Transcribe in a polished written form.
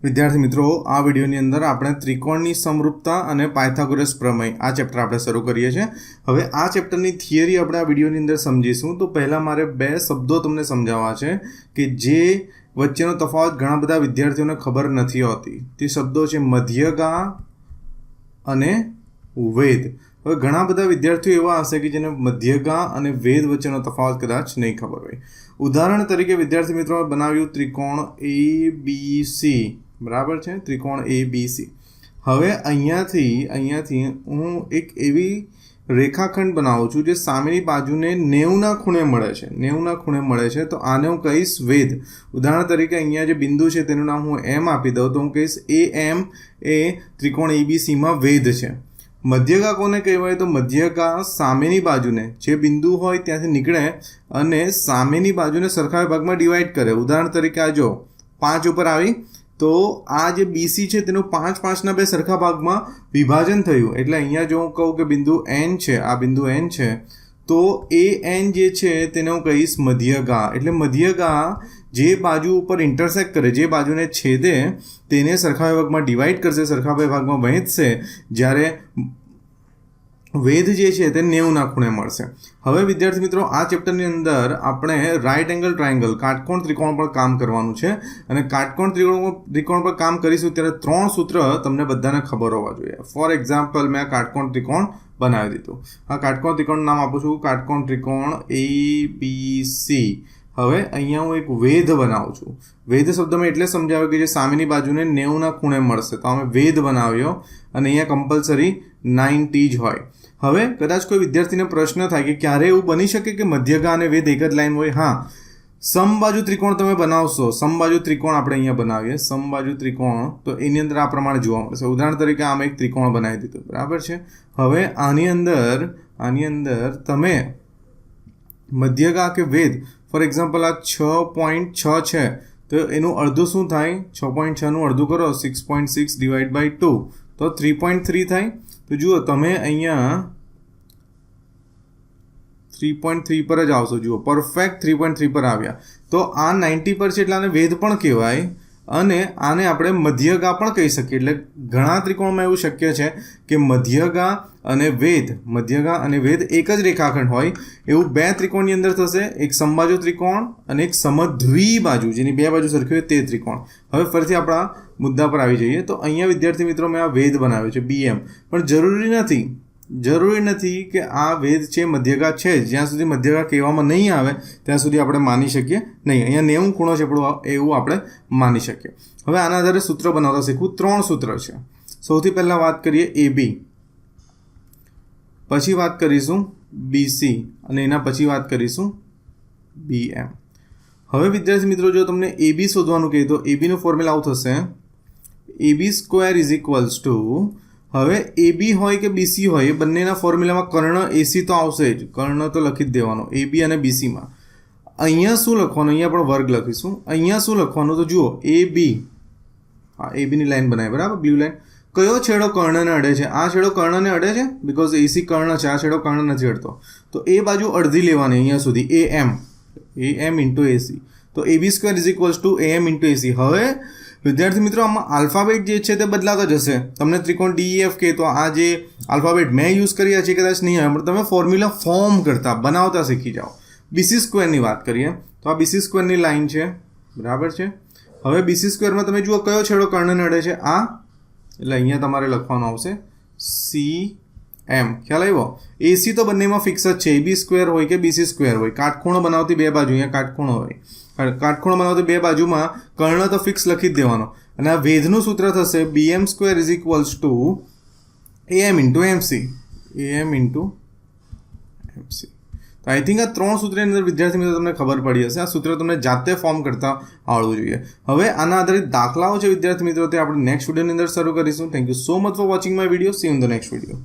વિદ્યાર્થી મિત્રો, આ વિડીયોની અંદર આપણે ત્રિકોણની સમરૂપતા અને પાયથાગોરસ પ્રમેય આ ચેપ્ટર આપણે શરૂ કરીએ છીએ. હવે આ ચેપ્ટરની થિયરી આપણે આ વિડીયોની અંદર સમજીશું. તો પહેલાં મારે બે શબ્દો તમને સમજાવવા છે કે જે વચ્ચેનો તફાવત ઘણા બધા વિદ્યાર્થીઓને ખબર નથી હોતી. તે શબ્દો છે મધ્યગા અને વેદ. હવે ઘણા બધા વિદ્યાર્થીઓ એવા હશે કે જેને મધ્યગા અને વેદ વચ્ચેનો તફાવત કદાચ નહીં ખબર હોય. ઉદાહરણ તરીકે વિદ્યાર્થી મિત્રો બનાવ્યું ત્રિકોણ ABC, બરાબર છે, ત્રિકોણ ABC. હવે અહીંયાથી હું એક એવી રેખાખંડ બનાવું છું જે સામેની બાજુને 90ના ખૂણે મળે છે. 90ના ખૂણે મળે છે તો આને હું કહીશ વેદ. ઉદાહરણ તરીકે અહીંયા જે બિંદુ છે તેનું નામ હું M આપી દઉં તો હું કહીશ AM એ ત્રિકોણ ABCમાં વેદ છે. મધ્યગા કોને કહેવાય? તો મધ્યગા સામેની બાજુને જે બિંદુ હોય ત્યાંથી નીકળે અને સામેની બાજુને સરખા ભાગમાં ડિવાઈડ કરે. ઉદાહરણ તરીકે આ જો 5 ઉપર આવી તો આ જે BC છે તેનું 5-5ના બે સરખા ભાગમાં વિભાજન થયું. એટલે અહીંયા જો હું કહું કે બિંદુ N છે, આ બિંદુ N છે, તો AN જે છે તેને હું કહીશ મધ્યગા. એટલે મધ્યગા જે બાજુ ઉપર ઇન્ટરસેક્ટ કરે, જે બાજુને છેદે તેને સરખા ભાગમાં ડિવાઈડ કરશે, સરખા ભાગમાં વહેંચશે, જ્યારે વેદ જે છે તે 90ના ખૂણે મળશે. હવે વિદ્યાર્થી મિત્રો, આ ચેપ્ટરની અંદર આપણે રાઇટ એંગલ ટ્રાયંગલ કાટકોણ ત્રિકોણ પર કામ કરવાનું છે. અને કાટકોણ ત્રિકોણ પર કામ કરીશું ત્યારે 3 સૂત્ર તમને બધાને ખબર હોવા જોઈએ. ફોર એક્ઝામ્પલ, મેં આ કાટકોણ ત્રિકોણ બનાવી દીધું. આ કાટકોણ ત્રિકોણનું નામ આપું છું કાટકોણ ત્રિકોણ ABC. હવે અહીંયા હું એક વેધ બનાવું છું. વેધ શબ્દ મેં એટલે સમજાવ્યો કે જે સામેની બાજુને 90ના ખૂણે મળશે. તો અમે વેધ બનાવ્યો અને અહીંયા કમ્પલસરી 90 જ હોય. હવે કદાચ કોઈ વિદ્યાર્થીને પ્રશ્ન થાય કે ક્યારે એવું બની શકે કે મધ્યગા અને વેધ એક જ લાઈન હોય? હા, સમબાજુ ત્રિકોણ તમે બનાવશો. સમબાજુ ત્રિકોણ આપણે અહીંયા બનાવીએ, સમબાજુ ત્રિકોણ, તો એની અંદર આ પ્રમાણે જોવા મળશે. ઉદાહરણ તરીકે આમાં એક ત્રિકોણ બનાવી દીધું, બરાબર છે. હવે આની અંદર તમે મધ્યગા કે વેધ, ફોર એક્ઝામ્પલ આ 6.6 છે તો એનું અડધું શું થાય? 6.6નું અડધું કરો 6.6 ડિવાઈડ બાય 2 તો 3.3 થાય. તો જુઓ તમે અહીંયા 3.3 પર જ આવશો. જુઓ પરફેક્ટ 3.3 પર આવ્યા. તો આ 90 પર છે એટલે આને વેધ પણ કહેવાય અને આને આપણે મધ્યગા પણ કહી શકીએ. એટલે ઘણા ત્રિકોણમાં એવું શક્ય છે કે મધ્યગા અને વેધ એક જ રેખાખંડ હોય. એવું બે ત્રિકોણની અંદર થશે, એક સમબાજુ ત્રિકોણ અને એક સમદ્વિબાજુ, જેની બે બાજુ સરખી હોય તે ત્રિકોણ. હવે ફરીથી આપણા મુદ્દા પર આવી જઈએ. તો અહીંયા વિદ્યાર્થી મિત્રો મેં આ વેધ બનાવ્યો છે BM, પણ જરૂરી નથી કે આ વેધ છે, મધ્યગા છે. જ્યાં સુધી મધ્યગા કહેવામાં નહીં આવે ત્યાં સુધી આપણે માની શકીએ નહીં. અહીંયા 90 ખૂણો છે એવું આપણે માની શકીએ. હવે આના આધારે સૂત્ર બનાવતા શીખવું. 3 સૂત્ર છે. સૌથી પહેલાં વાત કરીએ AB, પછી વાત કરીશું BC અને એના પછી વાત કરીશું BM. હવે વિદ્યાર્થી મિત્રો, જો તમને AB શોધવાનું કહે તો ABનું ફોર્મ્યુલા આવું થશે, AB² હવે AB હોય કે BC હોય એ બંનેના ફોર્મ્યુલામાં કર્ણ AC તો આવશે જ. કર્ણ તો લખી જ દેવાનો AB અને BCમાં. અહીંયા શું લખવાનું? અહીંયા પણ વર્ગ લખીશું. અહીંયા શું લખવાનું? તો જુઓ AB, હા ABની લાઈન બનાવી, બરાબર, બ્લુ લાઈન. કયો છેડો કર્ણને અડે છે? આ છેડો કર્ણને અડે છે, બિકોઝ AC કર્ણ છે, આ છેડો કર્ણ નથી અડતો. તો એ બાજુ અડધી લેવાની અહીંયા સુધી, AM ઇન્ટુ AC. તો AB² AM ઇન્ટુ AC. હવે વિદ્યાર્થી મિત્રો, આમાં આલ્ફાબેટ જે છે તે બદલાતા જશે. તમને ત્રિકોણ DEF કે તો આ જે આલ્ફાબેટ મેં યુઝ કર્યા છે કદાચ નહીં આવે, પણ તમે ફોર્મ્યુલા ફોર્મ કરતા બનાવતા શીખી જાઓ. BC² વાત કરીએ તો આ BC² લાઈન છે, બરાબર છે. હવે BC² તમે જુઓ કયો છેડો કર્ણને અડે છે? આ. એટલે અહીંયા તમારે લખવાનું આવશે CM. ખ્યાલ આવ્યો? AC તો બંનેમાં ફિક્સ જ છે, AB² હોય કે BC² હોય. કાટખૂણો બનાવતી બે બાજુ, અહીંયા કાટખૂણો હોય, કાટખૂણો બનાવતી બે બાજુમાં કર્ણ તો ફિક્સ લખી જ દેવાનો. અને આ વેધનું સૂત્ર થશે BM² AM into MC. AM into MC. તો આઈ થિંક આ 3 સૂત્રની અંદર વિદ્યાર્થી મિત્રો તમને ખબર પડી હશે. આ સૂત્ર તમને જાતે ફોર્મ કરતા આવડવું જોઈએ. હવે આના આધારિત દાખલાઓ છે વિદ્યાર્થી મિત્રો, તે આપણે નેક્સ્ટ વિડીયોની અંદર શરૂ કરીશું. Thank you so much for watching my video. C you in the next video.